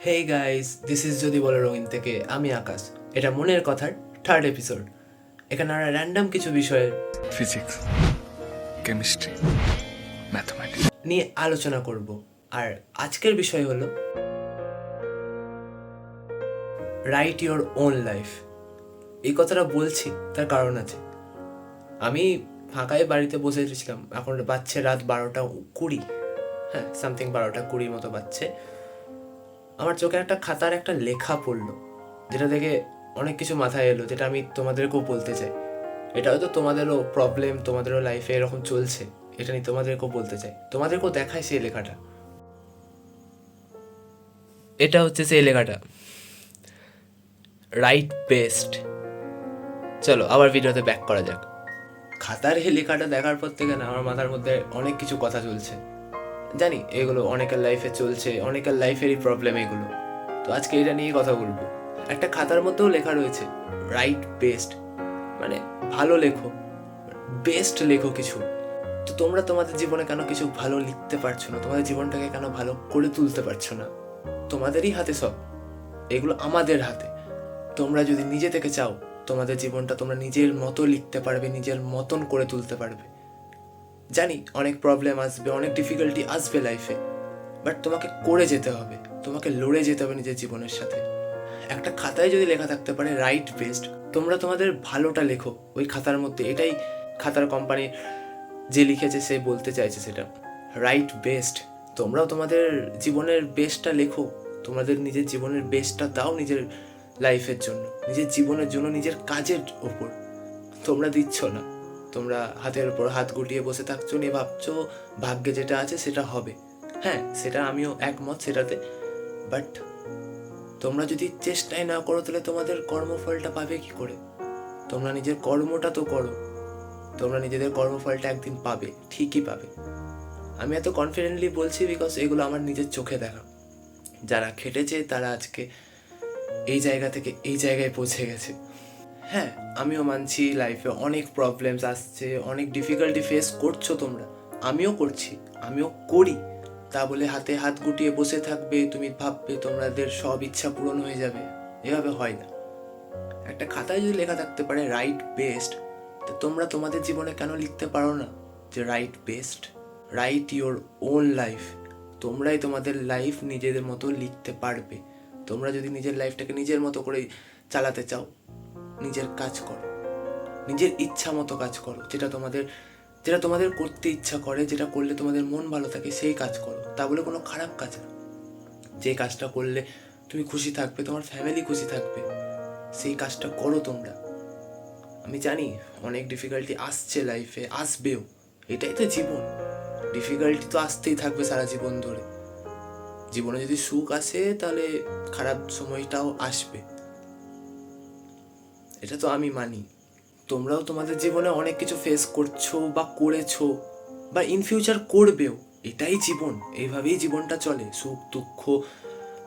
Hey guys, this is যদি বলো রঙিন থেকে আমি আকাশ। এটা মনের কথার 3rd এপিসোড। এখানে আমরা র্যান্ডম কিছু বিষয়ের ফিজিক্স, কেমিস্ট্রি, ম্যাথমেটিক্স নিয়ে আলোচনা করব। আর আজকের বিষয় হলো রাইট ইওর ওন লাইফ। এই কথাটা বলছি তার কারণ আছে। আমি ফাঁকায় বাড়িতে বসেছিলাম, এখন বাজছে রাত 12:20, সামথিং 12:20 মতো বাজছে। আমার চোখে একটা খাতার একটা লেখা পড়লো, যেটা দেখে অনেক কিছু মাথায় এলো, যেটা আমি তোমাদেরকেও বলতে চাই। এটা হয়তো তোমাদেরও প্রবলেম, তোমাদেরও লাইফে এরকম চলছে, এটা নিয়ে তোমাদেরকেও বলতে চাই, তোমাদেরকেও দেখায় সেই লেখাটা। এটা হচ্ছে সেই লেখাটা, রাইট বেস্ট। চলো আবার ভিডিওতে ব্যাক করা যাক। খাতার এই লেখাটা দেখার পর থেকে না আমার মাথার মধ্যে অনেক কিছু কথা চলছে। জানি এগুলো অনেকের লাইফে চলছে, অনেকের লাইফেরই প্রবলেম এগুলো। তো আজকে এটা নিয়েই কথা বলবো। একটা খাতার মধ্যেও লেখা রয়েছে রাইট বেস্ট, মানে ভালো লেখো, বেস্ট লেখো কিছু। তো তোমরা তোমাদের জীবনে কেন কিছু ভালো লিখতে পারছো না? তোমাদের জীবনটাকে কেন ভালো করে তুলতে পারছো না? তোমাদেরই হাতে সব, এগুলো আমাদের হাতে। তোমরা যদি নিজে থেকে চাও, তোমাদের জীবনটা তোমরা নিজের মতো লিখতে পারবে, নিজের মতন করে তুলতে পারবে। জানি অনেক প্রবলেম আসবে, অনেক ডিফিকাল্টি আসবে লাইফে, বাট তোমাকে করে যেতে হবে, তোমাকে লড়ে যেতে হবে নিজের জীবনের সাথে। একটা খাতায় যদি লেখা থাকতে পারে রাইট বেস্ট, তোমরা তোমাদের ভালোটা লেখো ওই খাতার মধ্যে। এটাই খাতার কোম্পানি যে লিখেছে সে বলতে চাইছে, সেটা রাইট বেস্ট। তোমরাও তোমাদের জীবনের বেস্টটা লেখো, তোমাদের নিজের জীবনের বেস্টটা দাও নিজের লাইফের জন্য, নিজের জীবনের জন্য, নিজের কাজের ওপর। তোমরা দিচ্ছ না, তোমরা হাতের উপর হাত গুটিয়ে বসে থাকছো, নিয়ে ভাবছো ভাগ্যে যেটা আছে সেটা হবে। হ্যাঁ, সেটা আমিও একমত সেটাতে, বাট তোমরা যদি চেষ্টাই না করো তাহলে তোমাদের কর্মফলটা পাবে কি করে? তোমরা নিজের কর্মটা তো করো, তোমরা নিজেদের কর্মফলটা একদিন পাবে, ঠিকই পাবে। আমি এত কনফিডেন্টলি বলছি বিকজ এগুলো আমার নিজের চোখে দেখা। যারা খেটেছে তারা আজকে এই জায়গা থেকে এই জায়গায় পৌঁছে গেছে। হ্যাঁ, আমিও মানছি লাইফে অনেক প্রবলেমস আসছে, অনেক ডিফিকাল্টি ফেস করছো তোমরা, আমিও করছি, আমিও করি। তা বলে হাতে হাত গুটিয়ে বসে থাকবে, তুমি ভাববে তোমাদের সব ইচ্ছা পূরণ হয়ে যাবে, এভাবে হয় না। একটা খাতায় যদি লেখা থাকতে পারে রাইট বেস্ট, তো তোমরা তোমাদের জীবনে কেন লিখতে পারো না যে right best? Right your own life. তোমরাই তোমাদের লাইফ নিজেদের মতো লিখতে পারবে। তোমরা যদি নিজের লাইফটাকে নিজের মতো করে চালাতে চাও, নিজের কাজ করো, নিজের ইচ্ছা মতো কাজ করো, যেটা তোমাদের করতে ইচ্ছা করে, যেটা করলে তোমাদের মন ভালো থাকে, সেই কাজ করো। তা বলে কোনো খারাপ কাজ না। যে কাজটা করলে তুমি খুশি থাকবে, তোমার ফ্যামিলি খুশি থাকবে, সেই কাজটা করো তোমরা। আমি জানি অনেক ডিফিকাল্টি আসছে লাইফে, আসবেও, এটাই তো জীবন। ডিফিকাল্টি তো আসতেই থাকবে সারা জীবন ধরে। জীবনে যদি সুখ আসে তাহলে খারাপ সময়টাও আসবে, এটা তো আমি মানি। তোমরাও তোমাদের জীবনে অনেক কিছু ফেস করছো বা করেছো বা ইন ফিউচার করবেও, এটাই জীবন, এইভাবেই জীবনটা চলে। সুখ দুঃখ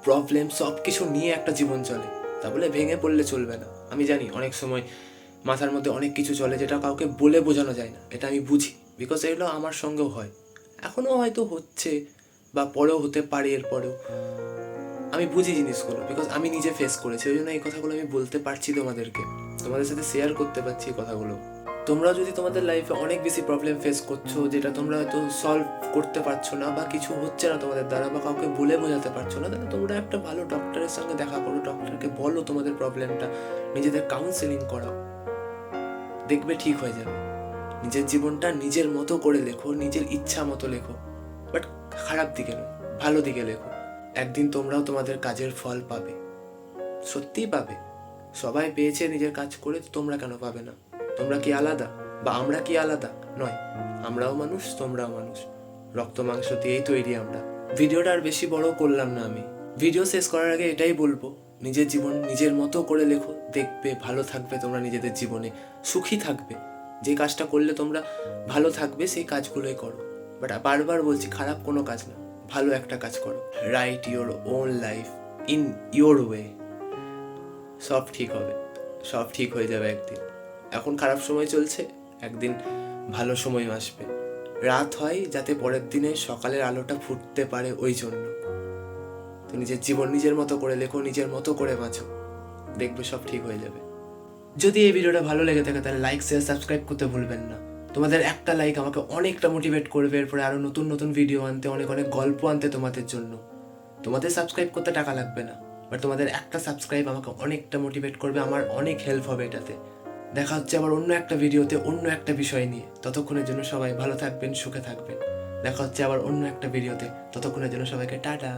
প্রবলেম সব কিছু নিয়ে একটা জীবন চলে, তা বলে ভেঙে পড়লে চলবে না। আমি জানি অনেক সময় মাথার মধ্যে অনেক কিছু চলে যেটা কাউকে বলে বোঝানো যায় না, এটা আমি বুঝি, বিকজ এগুলো আমার সঙ্গেও হয়, এখনও হয়তো হচ্ছে বা পরেও হতে পারে। এরপরেও আমি বুঝি জিনিসগুলো, বিকজ আমি নিজে ফেস করেছি, ওই জন্য এই কথাগুলো আমি বলতে পারছি তোমাদেরকে, তোমাদের সাথে শেয়ার করতে পারছি এই কথাগুলো। তোমরা যদি তোমাদের লাইফে অনেক বেশি প্রবলেম ফেস করছো, যেটা তোমরা হয়তো সলভ করতে পারছো না বা কিছু হচ্ছে না তোমাদের দ্বারা বা কাউকে বলে বোঝাতে পারছো না, তাহলে তোমরা একটা ভালো ডক্টরের সঙ্গে দেখা করো, ডক্টরকে বলো তোমাদের প্রবলেমটা, নিজেদের কাউন্সেলিং করাও, দেখবে ঠিক হয়ে যাবে। নিজের জীবনটা নিজের মতো করে লেখো, নিজের ইচ্ছা মতো লেখো, বাট খারাপ দিকে নয়, ভালো দিকে লেখো। একদিন তোমরাও তোমাদের কাজের ফল পাবে, সত্যিই পাবে। সবাই পেয়েছে নিজের কাজ করে, তোমরা কেন পাবে না? তোমরা কি আলাদা বা আমরা কি আলাদা? নয়, আমরাও মানুষ, তোমরাও মানুষ, রক্ত মাংস দিয়েই তৈরি আমরা। ভিডিওটা আর বেশি বড় করলাম না আমি। ভিডিও শেষ করার আগে এটাই বলবো, নিজের জীবন নিজের মতো করে লেখো, দেখবে ভালো থাকবে তোমরা নিজেদের জীবনে, সুখী থাকবে। যে কাজটা করলে তোমরা ভালো থাকবে সেই কাজগুলোই করো, বাট বারবার বলছি খারাপ কোনো কাজ না, ভালো একটা কাজ করো। Right your own life in your way. সব ঠিক হবে, সব ঠিক হয়ে যাবে একদিন। এখন খারাপ সময় চলছে, একদিন ভালো সময় আসবে। রাত হয় যাতে পরের দিনে সকালের আলোটা ফুটতে পারে, ওই জন্য। তো নিজের জীবন নিজের মতো করে লেখো, নিজের মতো করে বাঁচো, দেখবে সব ঠিক হয়ে যাবে। যদি এই ভিডিওটা ভালো লেগে থাকে তাহলে লাইক, শেয়ার, সাবস্ক্রাইব করতে ভুলবেন না। তোমাদের একটা লাইক আমাকে অনেকটা মোটিভেট করবে এরপরে আরও নতুন নতুন ভিডিও আনতে, অনেক অনেক গল্প আনতে তোমাদের জন্য। তোমাদের সাবস্ক্রাইব করতে টাকা লাগবে না, বাট তোমাদের একটা সাবস্ক্রাইব আমাকে অনেকটা মোটিভেট করবে, আমার অনেক হেল্প হবে এটাতে। দেখা হচ্ছে আবার অন্য একটা ভিডিওতে অন্য একটা বিষয় নিয়ে। ততক্ষণের জন্য সবাই ভালো থাকবেন, সুখে থাকবেন। দেখা হচ্ছে আবার অন্য একটা ভিডিওতে, ততক্ষণের জন্য সবাইকে টাটা।